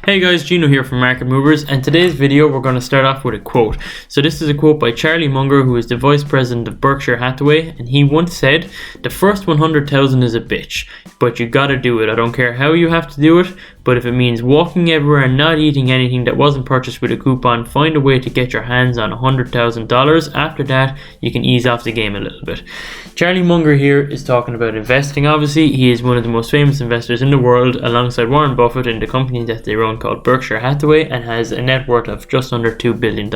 Hey guys, Gino here from Market Movers, and today's video we're going to start off with a quote. So this is a quote by Charlie Munger, who is the Vice President of Berkshire Hathaway, and he once said, "The first 100,000 is a bitch, but you gotta do it. I don't care how you have to do it, but if it means walking everywhere and not eating anything that wasn't purchased with a coupon, find a way to get your hands on $100,000. After that, you can ease off the game a little bit." Charlie Munger here is talking about investing. Obviously, he is one of the most famous investors in the world, alongside Warren Buffett, in the company that they run called Berkshire Hathaway, and has a net worth of just under $2 billion.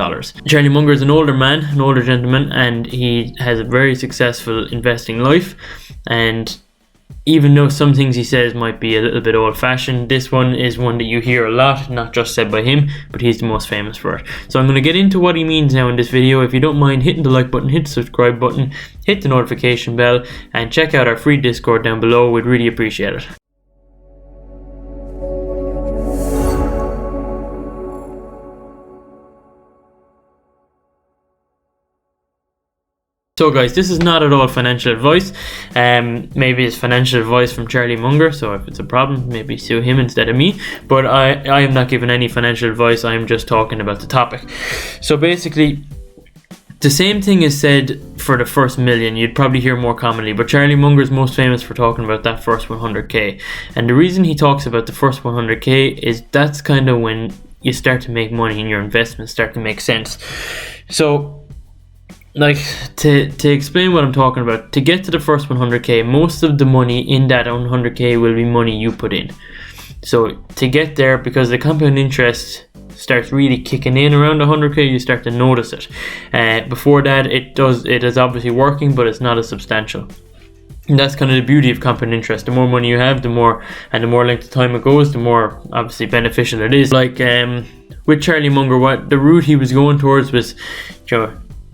Charlie Munger is an older man, an older gentleman, and he has a very successful investing life. And even though some things he says might be a little bit old-fashioned, this one is one that you hear a lot, not just said by him, but he's the most famous for it. So I'm going to get into what he means now in this video. If you don't mind hitting the like button, hit the subscribe button, hit the notification bell, and check out our free Discord down below. We'd really appreciate it. So guys, this is not at all financial advice. Maybe it's financial advice from Charlie Munger, so if it's a problem, maybe sue him instead of me. But I am not giving any financial advice, I am just talking about the topic. So basically, the same thing is said for the first million. You'd probably hear more commonly, but Charlie Munger is most famous for talking about that first 100k. And the reason he talks about the first 100k is that's kind of when you start to make money and your investments start to make sense. So, like, to explain what I'm talking about, to get to the first 100k, most of the money in that 100k will be money you put in. So to get there, because the compound interest starts really kicking in around 100k, you start to notice it. Before that, it is obviously working, but it's not as substantial. And that's kind of the beauty of compound interest. The more money you have, the more length of time it goes, the more obviously beneficial it is. Like with Charlie Munger, what the route he was going towards was,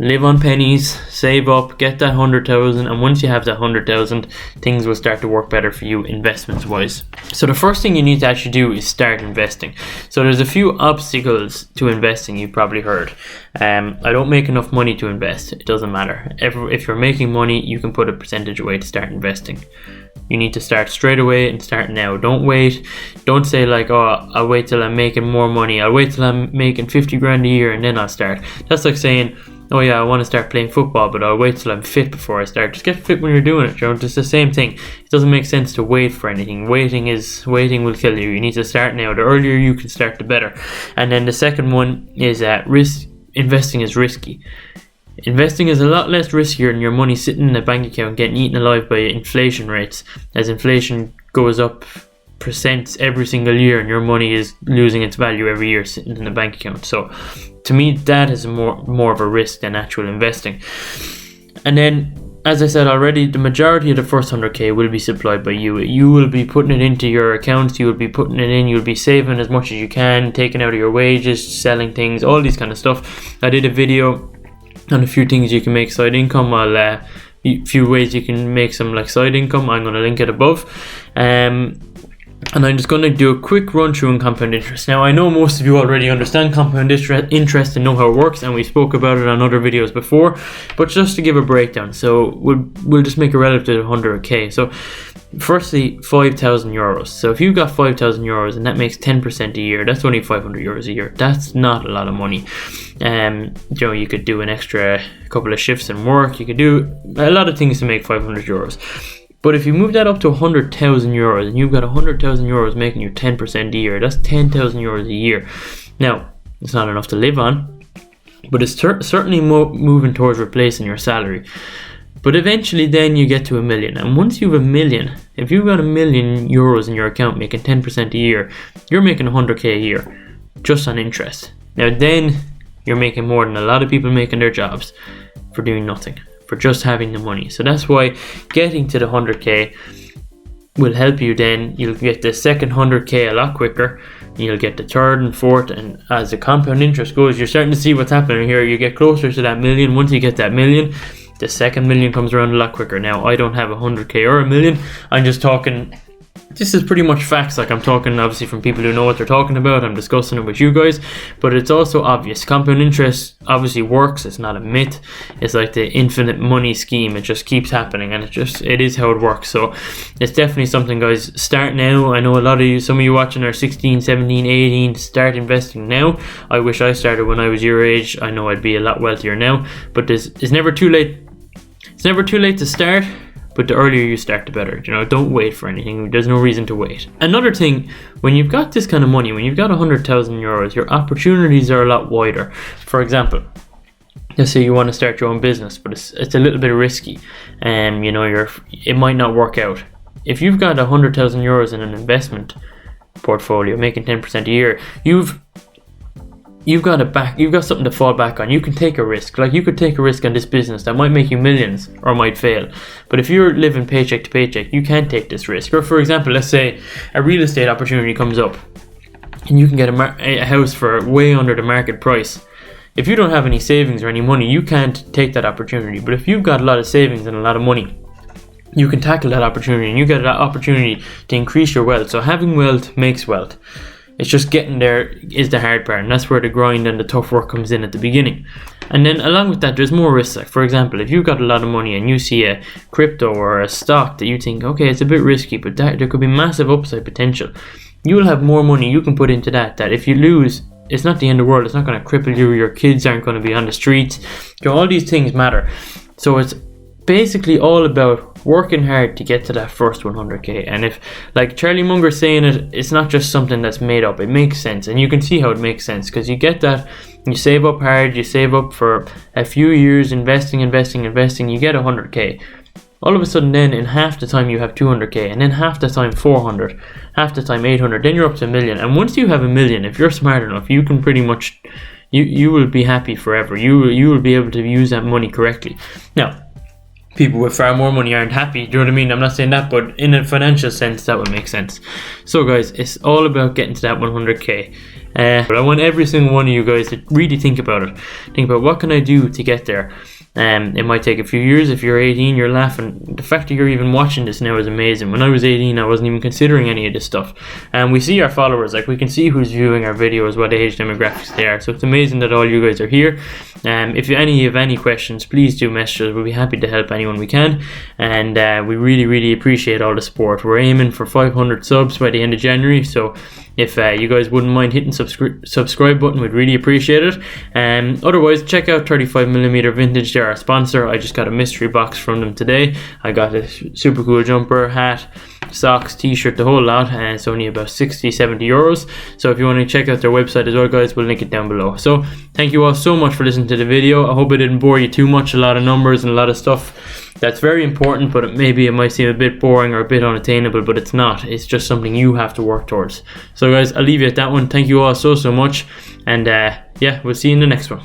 live on pennies, save up, get that 100,000, and once you have that 100,000, things will start to work better for you investments wise. So the first thing you need to actually do is start investing. So there's a few obstacles to investing you've probably heard. I don't make enough money to invest. It doesn't matter. If you're making money, you can put a percentage away to start investing. You need to start straight away and start now. Don't wait. Don't say like, oh, I'll wait till I'm making more money. I'll wait till I'm making 50 grand a year and then I'll start. That's like saying, oh yeah, I want to start playing football, but I'll wait till I'm fit before I start. Just get fit when you're doing it, It's the same thing. It doesn't make sense to wait for anything. Waiting will kill you. You need to start now. The earlier you can start, the better. And then the second one is risk. Investing is risky. Investing is a lot less riskier than your money sitting in a bank account getting eaten alive by inflation rates. As inflation goes up percents every single year and your money is losing its value every year sitting in a bank account. So to me, that is more of a risk than actual investing. And then, as I said already, the majority of the first 100k will be supplied by you. You will be putting it into your accounts, you will be putting it in, you'll be saving as much as you can, taking out of your wages, selling things, all these kind of stuff. I did a video on a few things you can make side income. A few ways you can make some like side income. I'm going to link it above. And I'm just going to do a quick run through on compound interest. Now, I know most of you already understand compound interest and know how it works, and we spoke about it on other videos before, but just to give a breakdown. So we'll just make it relative to 100k. So firstly, 5,000 euros. So if you've got 5,000 euros and that makes 10% a year, that's only 500 euros a year. That's not a lot of money. You could do an extra couple of shifts in work. You could do a lot of things to make 500 euros. But if you move that up to 100,000 euros and you've got 100,000 euros making you 10% a year, that's 10,000 euros a year. Now, it's not enough to live on, but it's certainly moving towards replacing your salary. But eventually then you get to 1 million. And once you have 1 million, if you've got 1 million euros in your account making 10% a year, you're making 100k a year just on interest. Now then you're making more than a lot of people making their jobs for doing nothing, for just having the money. So that's why getting to the 100k will help you. Then you'll get the second 100k a lot quicker, and you'll get the third and fourth, and as the compound interest goes, you're starting to see what's happening here. You get closer to that million. Once you get that million, the second million comes around a lot quicker. Now, I don't have 100k or 1 million. I'm just talking this is pretty much facts. Like, I'm talking obviously from people who know what they're talking about. I'm discussing it with you guys, but it's also obvious. Compound interest obviously works. It's not a myth. It's like the infinite money scheme. It just keeps happening, and it is how it works. So it's definitely something, guys. Start now. I know a lot of you, some of you watching are 16, 17, 18. Start investing now. I wish I started when I was your age. I know I'd be a lot wealthier now, but it's never too late. It's never too late to start. But the earlier you start, the better. You know, don't wait for anything. There's no reason to wait. Another thing, when you've got this kind of money, when you've got 100,000 euros, your opportunities are a lot wider. For example, let's say you want to start your own business, but it's a little bit risky, and you know it might not work out. If you've got 100,000 euros in an investment portfolio, making 10% a year, you've got something to fall back on. You can take a risk. Like, you could take a risk on this business that might make you millions or might fail. But if you're living paycheck to paycheck, you can't take this risk. Or for example, let's say a real estate opportunity comes up and you can get a house for way under the market price. If you don't have any savings or any money, you can't take that opportunity. But if you've got a lot of savings and a lot of money, you can tackle that opportunity, and you get that opportunity to increase your wealth. So having wealth makes wealth. It's just getting there is the hard part, and that's where the grind and the tough work comes in at the beginning. And then along with that, there's more risks. Like, for example, if you've got a lot of money and you see a crypto or a stock that you think, okay, it's a bit risky, but there could be massive upside potential, you will have more money you can put into that if you lose, it's not the end of the world. It's not going to cripple you. Your kids aren't going to be on the streets. So all these things matter. So it's basically all about working hard to get to that first 100k. And if, like Charlie Munger saying it, it's not just something that's made up. It makes sense, and you can see how it makes sense, because you get that, you save up hard, you save up for a few years, investing, you get 100k. All of a sudden then, in half the time you have 200k, and then half the time 400, half the time 800, then you're up to $1 million. And once you have $1 million, if you're smart enough, you can pretty much, you will be happy forever. You will be able to use that money correctly. Now, people with far more money aren't happy, do you know what I mean? I'm not saying that, but in a financial sense, that would make sense. So guys, it's all about getting to that 100k. But I want every single one of you guys to really think about it. Think about, what can I do to get there? It might take a few years. If you're 18, you're laughing. The fact that you're even watching this now is amazing. When I was 18, I wasn't even considering any of this stuff. And we see our followers, like, we can see who's viewing our videos, what age demographics they are. So it's amazing that all you guys are here. If you have any questions, please do message us. We'll be happy to help anyone we can. And we really, really appreciate all the support. We're aiming for 500 subs by the end of January. So if you guys wouldn't mind hitting subscribe button, we'd really appreciate it. Otherwise, check out 35mm Vintage. They're our sponsor. I just got a mystery box from them today. I got a super cool jumper, hat, socks, t-shirt, the whole lot, and it's only about 60-70 euros. So if you want to check out their website as well, guys, we'll link it down below. So thank you all so much for listening to the video. I hope I didn't bore you too much. A lot of numbers and a lot of stuff that's very important, but maybe it might seem a bit boring or a bit unattainable, but it's not. It's just something you have to work towards. So guys, I'll leave you at that one. Thank you all so much, and yeah, we'll see you in the next one.